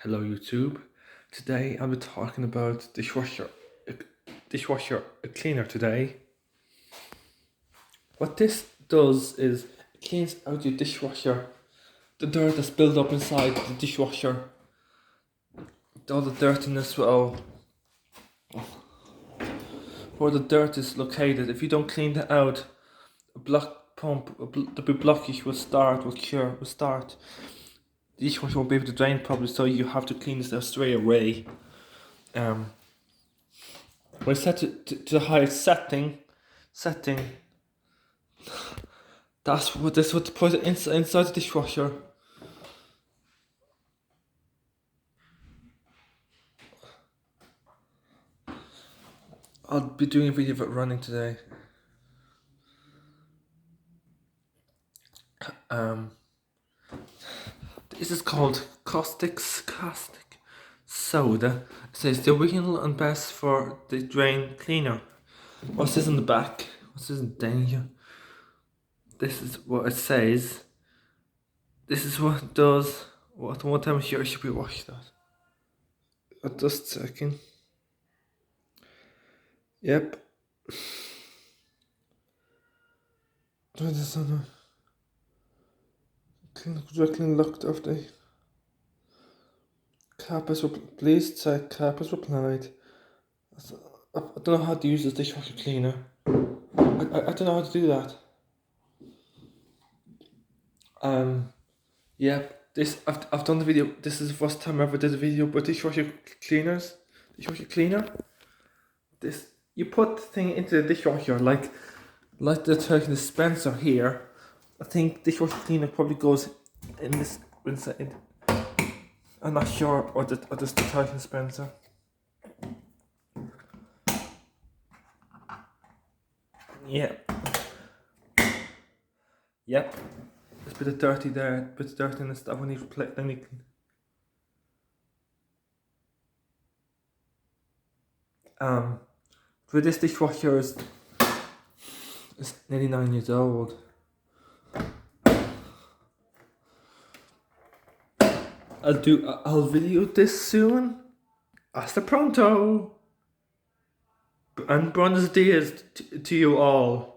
Hello YouTube. Today I'll be talking about dishwasher cleaner today. What this does is it cleans out your dishwasher, the dirt that's built up inside the dishwasher, all the dirtiness where the dirt is located. If you don't clean that out, a block pump, the blockage will start. The dishwasher won't be able to drain properly, so you have to clean this out straight away. When I set it to the highest setting, that's what to put it inside the dishwasher. I'll be doing a video of it running today. This is called caustic soda. It says the original and best for the drain cleaner. What's this on the back? What's this down here? This is what it says. This is what it does. One time here I should be washed that. Just a second. Yep. Try this on. Directly locked off the cap is please check cap is applied. I don't know how to use this dishwasher cleaner. I don't know how to do that. Yeah, I've done the video. This is the first time I ever did a video about dishwasher cleaner. This, you put the thing into the dishwasher like the turkey dispenser here. I think dishwasher cleaner probably goes in this inside. I'm not sure, or this the turkey dispenser. Yeah. Yep. There's a bit of dirty there, a bit of dirt in the stuff when you clean. For this dishwasher is nearly 9 years old. I'll video this soon. Hasta pronto. And buenos dias to you all.